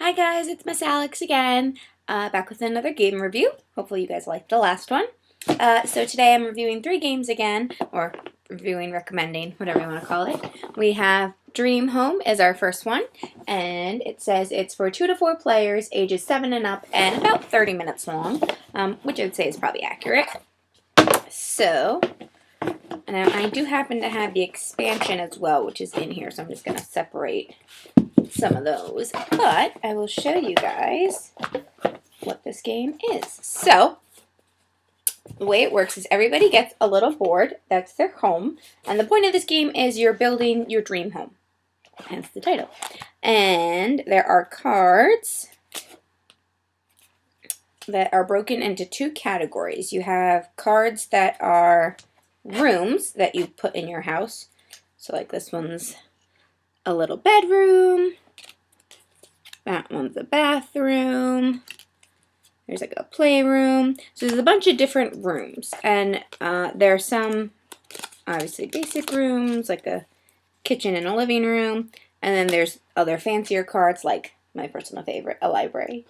Hi guys, it's Miss Alex again, back with another game review. Hopefully you guys liked the last one. So today I'm reviewing 3 games again, or reviewing, recommending, whatever you want to call it. We have Dream Home as our first one, and it says it's for 2 to 4 players, ages 7 and up, and about 30 minutes long, which I would say is probably accurate. So, now I do happen to have the expansion as well, which is in here, so I'm just going to separate some of those, but I will show you guys what this game is. So, the way it works is everybody gets a little board, that's their home, and the point of this game is you're building your dream home, hence the title. And there are cards that are broken into 2 categories. You have cards that are rooms that you put in your house, so like this one's a little bedroom. That one's a bathroom. There's like a playroom. So there's a bunch of different rooms. And there are some, obviously, basic rooms, like a kitchen and a living room. And then there's other fancier cards, like my personal favorite, a library.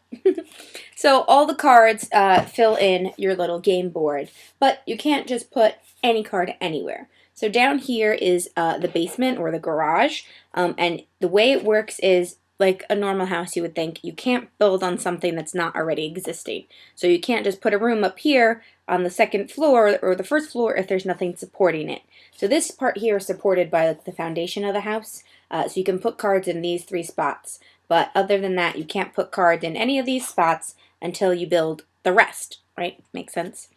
So all the cards fill in your little game board. But you can't just put any card anywhere. So down here is the basement or the garage, and the way it works is like a normal house you would think. You can't build on something that's not already existing. So you can't just put a room up here on the 2nd floor or the 1st floor if there's nothing supporting it. So this part here is supported by like the foundation of the house, so you can put cards in these 3 spots. But other than that, you can't put cards in any of these spots until you build the rest, right? Makes sense?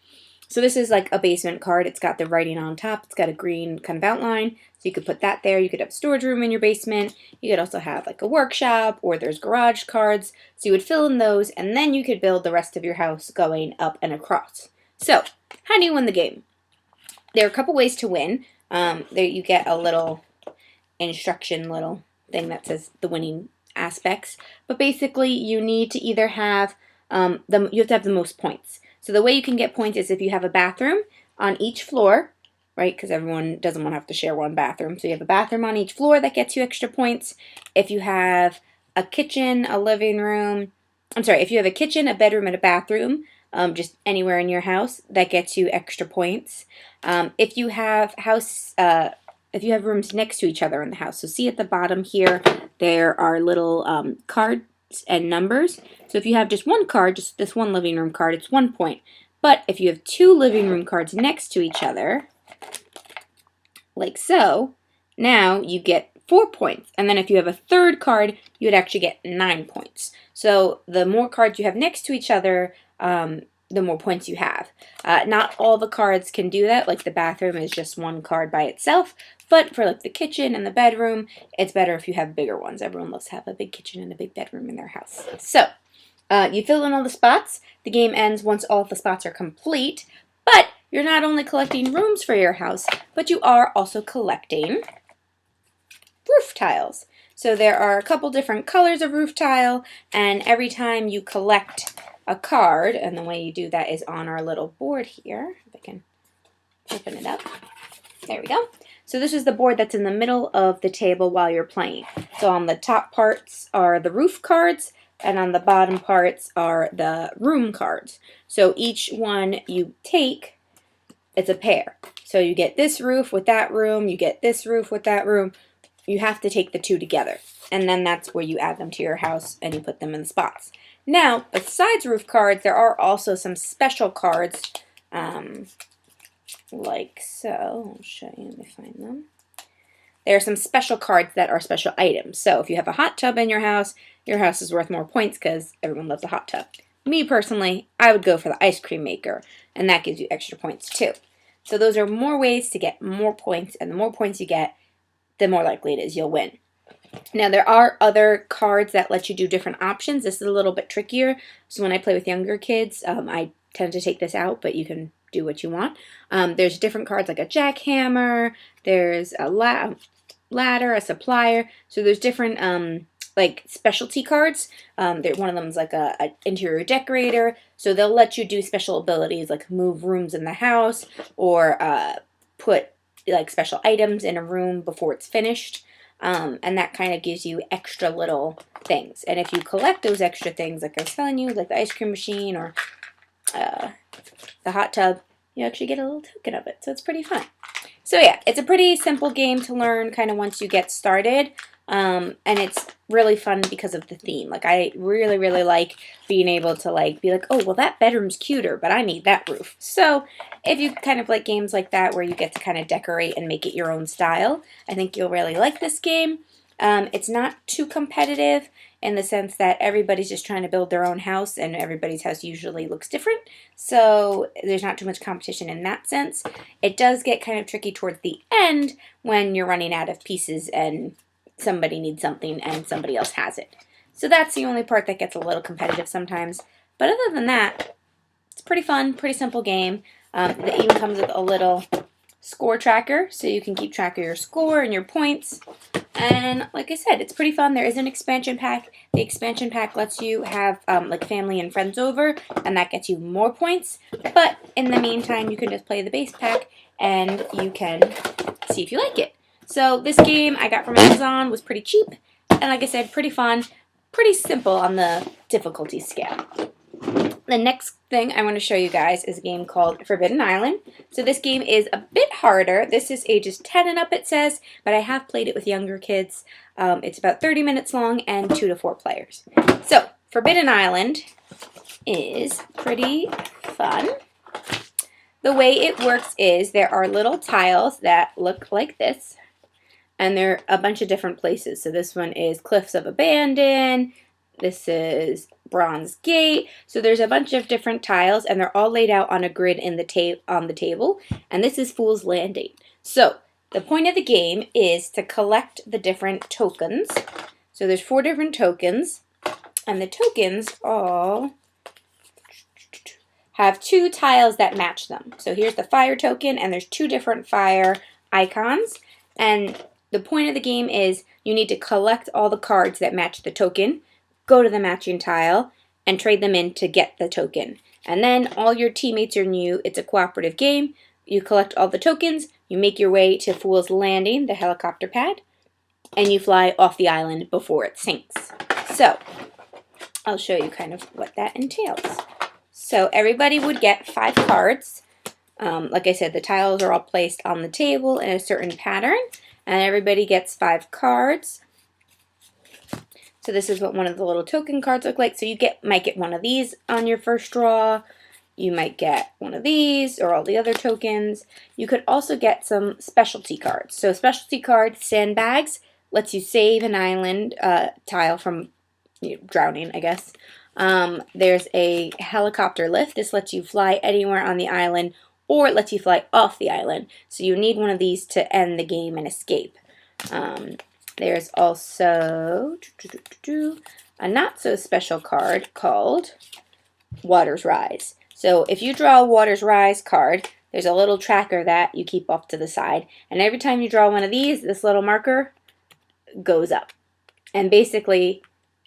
So this is like a basement card. It's got the writing on top. It's got a green kind of outline. So you could put that there. You could have a storage room in your basement. You could also have like a workshop, or there's garage cards. So you would fill in those, and then you could build the rest of your house going up and across. So how do you win the game? There are a couple ways to win. There you get a little instruction little thing that says the winning aspects. But basically you need to either have, you have to have the most points. So the way you can get points is if you have a bathroom on each floor, right? Because everyone doesn't want to have to share one bathroom. So you have a bathroom on each floor, that gets you extra points. If you have a kitchen, a living room, if you have a kitchen, a bedroom, and a bathroom, just anywhere in your house, that gets you extra points. If you have rooms next to each other in the house, so see at the bottom here, there are little cards and numbers. So if you have just one card, just this one living room card, it's 1 point. But if you have 2 living room cards next to each other, like so, now you get 4 points. And then if you have a 3rd card, you would actually get 9 points. So the more cards you have next to each other, the more points you have. Not all the cards can do that, like the bathroom is just 1 card by itself, but for like the kitchen and the bedroom, it's better if you have bigger ones. Everyone loves to have a big kitchen and a big bedroom in their house. So, you fill in all the spots. The game ends once all of the spots are complete, but you're not only collecting rooms for your house, but you are also collecting roof tiles. So there are a couple different colors of roof tile, and every time you collect a card, and the way you do that is on our little board here. If I can open it up. There we go. So this is the board that's in the middle of the table while you're playing. So on the top parts are the roof cards, and on the bottom parts are the room cards. So each one you take, it's a pair. So you get this roof with that room, you get this roof with that room. You have to take the 2 together. And then that's where you add them to your house and you put them in spots. Now, besides roof cards, there are also some special cards, like so. I'll show you, let me find them. There are some special cards that are special items. So if you have a hot tub in your house is worth more points because everyone loves a hot tub. Me personally, I would go for the ice cream maker, and that gives you extra points too. So those are more ways to get more points, and the more points you get, the more likely it is you'll win. Now, there are other cards that let you do different options. This is a little bit trickier. So when I play with younger kids, I tend to take this out, but you can do what you want. There's different cards like a jackhammer. There's a ladder, a supplier. So there's different like specialty cards. One of them is like a interior decorator. So they'll let you do special abilities like move rooms in the house, or put like special items in a room before it's finished. and that kind of gives you extra little things. And if you collect those extra things, like I was telling you, like the ice cream machine or the hot tub, you actually get a little token of it. So it's pretty fun. So yeah, it's a pretty simple game to learn kind of once you get started. And it's really fun because of the theme. Like, I really, really like being able to, like, be like, oh, well, that bedroom's cuter, but I need that roof. So if you kind of like games like that where you get to kind of decorate and make it your own style, I think you'll really like this game. It's not too competitive in the sense that everybody's just trying to build their own house, and everybody's house usually looks different. So there's not too much competition in that sense. It does get kind of tricky towards the end when you're running out of pieces and somebody needs something and somebody else has it. So that's the only part that gets a little competitive sometimes. But other than that, it's pretty fun, pretty simple game. It even comes with a little score tracker, so you can keep track of your score and your points. And like I said, it's pretty fun. There is an expansion pack. The expansion pack lets you have like family and friends over, and that gets you more points. But in the meantime, you can just play the base pack, and you can see if you like it. So this game I got from Amazon, was pretty cheap, and like I said, pretty fun, pretty simple on the difficulty scale. The next thing I want to show you guys is a game called Forbidden Island. So this game is a bit harder. This is ages 10 and up, it says, but I have played it with younger kids. It's about 30 minutes long and 2 to 4 players. So Forbidden Island is pretty fun. The way it works is there are little tiles that look like this, and they're a bunch of different places. So this one is Cliffs of Abandon. This is Bronze Gate. So there's a bunch of different tiles, and they're all laid out on a grid in the on the table. And this is Fool's Landing. So the point of the game is to collect the different tokens. So there's 4 different tokens, and the tokens all have 2 tiles that match them. So here's the fire token, and there's 2 different fire icons. And the point of the game is you need to collect all the cards that match the token, go to the matching tile, and trade them in to get the token. And then all your teammates are new. It's a cooperative game. You collect all the tokens, you make your way to Fool's Landing, the helicopter pad, and you fly off the island before it sinks. So I'll show you kind of what that entails. So everybody would get 5 cards. Like I said, the tiles are all placed on the table in a certain pattern, and everybody gets 5 cards. So this is what one of the little token cards look like. So you might get one of these on your first draw. You might get one of these or all the other tokens. You could also get some specialty cards. So specialty card, Sandbags, lets you save an island tile from drowning, I guess. There's a helicopter lift. This lets you fly anywhere on the island, or it lets you fly off the island. So you need one of these to end the game and escape. There's also a not-so-special card called Waters Rise. So if you draw a Waters Rise card, there's a little tracker that you keep off to the side. And every time you draw one of these, this little marker goes up. And basically,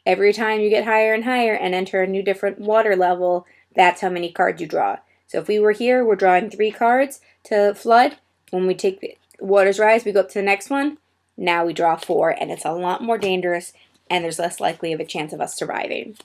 every time you get higher and higher and enter a new different water level, that's how many cards you draw. So if we were here, we're drawing 3 cards to flood. When we take Waters Rise, we go up to the next one. Now we draw 4, and it's a lot more dangerous, and there's less likely of a chance of us surviving.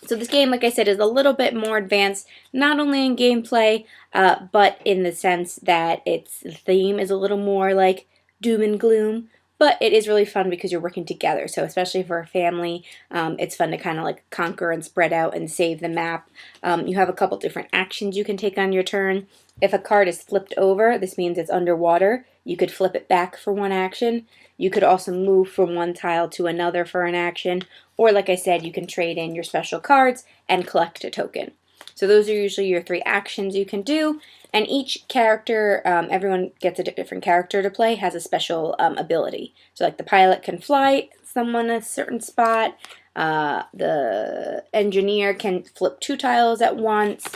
So this game, like I said, is a little bit more advanced, not only in gameplay, but in the sense that its theme is a little more like doom and gloom. But it is really fun because you're working together. So especially for a family, it's fun to kind of like conquer and spread out and save the map. You have a couple different actions you can take on your turn. If a card is flipped over, this means it's underwater. You could flip it back for one action. You could also move from one tile to another for an action. Or like I said, you can trade in your special cards and collect a token. So those are usually your 3 actions you can do. And each character, everyone gets a different character to play, has a special ability. So like the pilot can fly someone a certain spot. The engineer can flip 2 tiles at once.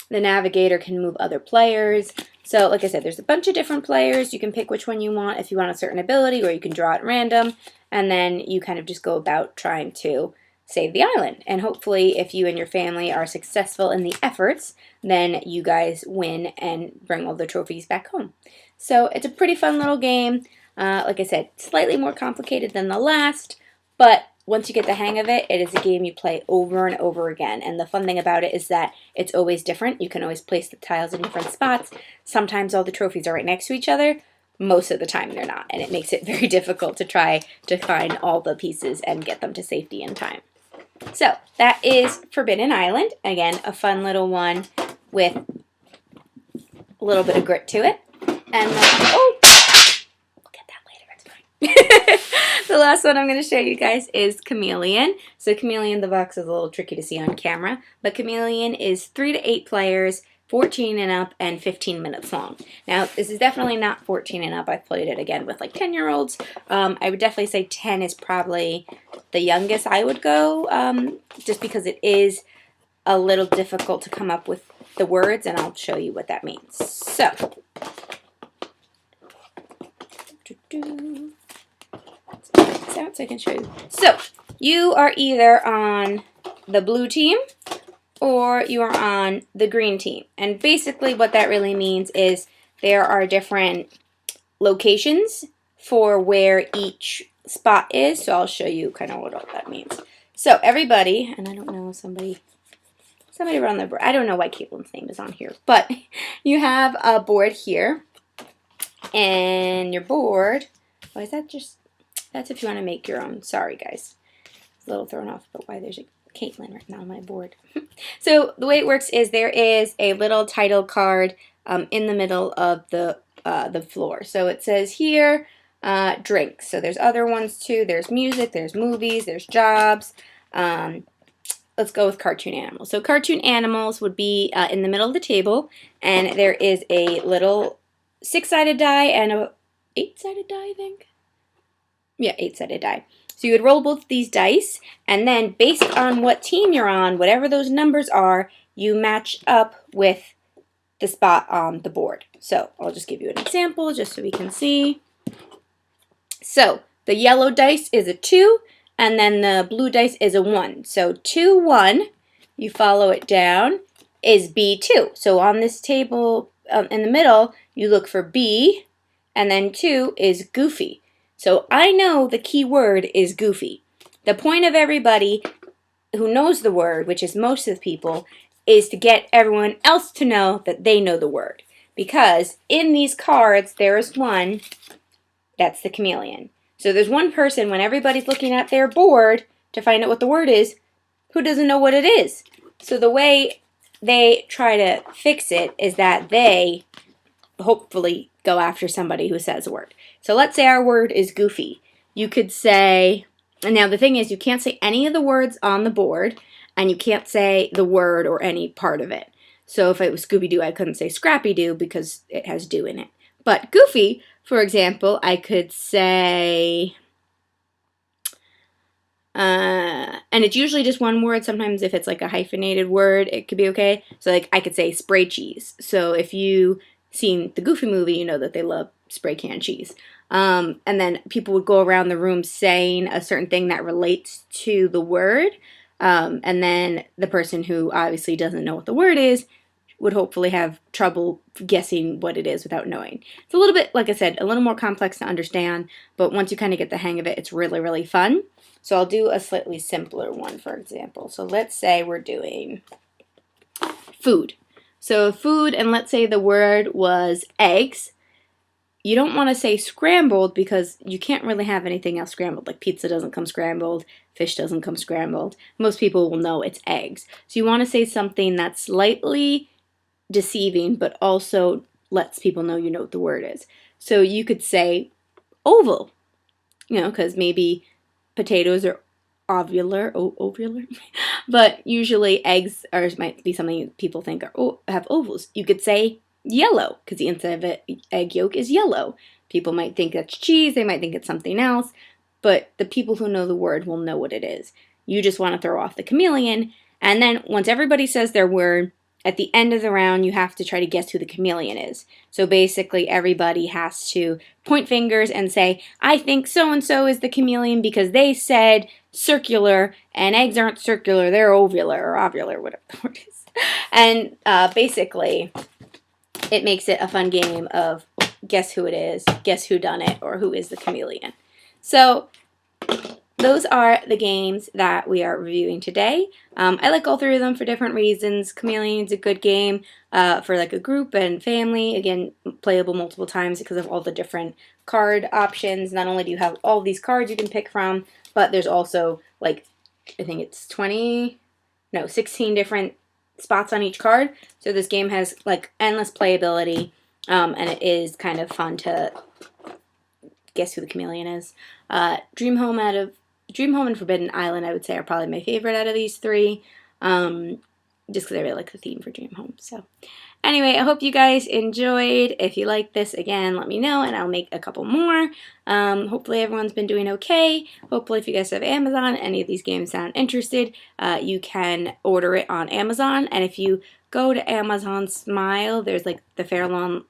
The navigator can move other players. So like I said, there's a bunch of different players. You can pick which one you want if you want a certain ability, or you can draw at random. And then you kind of just go about trying to save the island. And hopefully, if you and your family are successful in the efforts, then you guys win and bring all the trophies back home. So it's a pretty fun little game. Like I said, slightly more complicated than the last, but once you get the hang of it, it is a game you play over and over again. And the fun thing about it is that it's always different. You can always place the tiles in different spots. Sometimes all the trophies are right next to each other. Most of the time they're not. And it makes it very difficult to try to find all the pieces and get them to safety in time. So that is Forbidden Island. Again, a fun little one with a little bit of grit to it. And oh, we'll get that later, it's fine. The last one I'm going to show you guys is Chameleon. So Chameleon, the box is a little tricky to see on camera, but Chameleon is 3 to 8 players, 14 and up, and 15 minutes long. Now, this is definitely not 14 and up. I've played it again with like 10-year-olds. I would definitely say 10 is probably the youngest I would go, just because it is a little difficult to come up with the words, and I'll show you what that means. So, so I can show you. So, you are either on the blue team or you are on the green team. And basically what that really means is there are different locations for where each spot is. So I'll show you kind of what all that means. So everybody, and I don't know, somebody around the board, I don't know why Caitlin's name is on here, but you have a board here. And your board, why is that just, that's if you want to make your own. Sorry guys, a little thrown off, but why there's a Caitlin right now on my board. So the way it works is there is a little title card in the middle of the floor. So it says here, drinks. So there's other ones too. There's music, there's movies, there's jobs. Let's go with cartoon animals. So cartoon animals would be in the middle of the table, and there is a little 6-sided die and a 8-sided die, I think. Yeah, 8-sided die. So you would roll both these dice, and then based on what team you're on, whatever those numbers are, you match up with the spot on the board. So I'll just give you an example just so we can see. So the yellow dice is a 2, and then the blue dice is a 1. So 2, 1, you follow it down, is B2. So on this table in the middle, you look for B, and then 2 is Goofy. So I know the key word is Goofy. The point of everybody who knows the word, which is most of the people, is to get everyone else to know that they know the word. Because in these cards, there is one, that's the chameleon. So there's one person, when everybody's looking at their board to find out what the word is, who doesn't know what it is. So the way they try to fix it is that they hopefully go after somebody who says a word. So let's say our word is Goofy. You could say, and now the thing is, you can't say any of the words on the board, and you can't say the word or any part of it. So if it was Scooby-Doo, I couldn't say Scrappy-Doo because it has Doo in it. But Goofy, for example, I could say, and it's usually just one word. Sometimes if it's like a hyphenated word, it could be okay. So like I could say spray cheese. So if you seen the Goofy movie, you know that they love spray can cheese. And then people would go around the room saying a certain thing that relates to the word. And then the person who obviously doesn't know what the word is would hopefully have trouble guessing what it is without knowing. It's a little bit, like I said, a little more complex to understand, but once you kind of get the hang of it, it's really, really fun. So I'll do a slightly simpler one, for example. So let's say we're doing food. So food, and let's say the word was eggs. You don't want to say scrambled because you can't really have anything else scrambled. Like pizza doesn't come scrambled, fish doesn't come scrambled. Most people will know it's eggs. So you want to say something that's slightly deceiving, but also lets people know you know what the word is. So you could say oval, you know, because maybe potatoes are ovular, but usually eggs might be something people think are have ovals. You could say yellow because the inside of an egg yolk is yellow. People might think that's cheese, they might think it's something else, but the people who know the word will know what it is. You just want to throw off the chameleon, and then once everybody says their word, at the end of the round, you have to try to guess who the chameleon is. So basically, everybody has to point fingers and say, I think so-and-so is the chameleon because they said circular, and eggs aren't circular, they're ovular, or ovular, whatever the word is. And basically, it makes it a fun game of guess who it is, guess who done it, or who is the chameleon. So those are the games that we are reviewing today. I like all three of them for different reasons. Chameleon's a good game for like a group and family. Again, playable multiple times because of all the different card options. Not only do you have all these cards you can pick from, but there's also like, I think it's 16 different spots on each card. So this game has like endless playability, and it is kind of fun to guess who the chameleon is. Dream Home and Forbidden Island, I would say, are probably my favorite out of these three, just because I really like the theme for Dream Home. So anyway, I hope you guys enjoyed. If you like this, again, let me know, and I'll make a couple more. Hopefully everyone's been doing okay. Hopefully if you guys have Amazon, any of these games sound interested, you can order it on Amazon. And if you go to Amazon Smile, there's like the Fairlawn,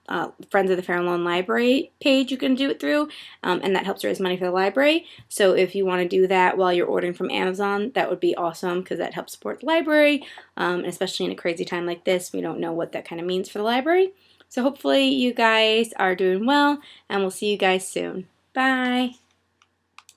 Friends of the Fairlawn Library page you can do it through, and that helps raise money for the library. So if you want to do that while you're ordering from Amazon, that would be awesome because that helps support the library, especially in a crazy time like this. We don't know what that kind of means for the library. So hopefully you guys are doing well, and we'll see you guys soon. Bye!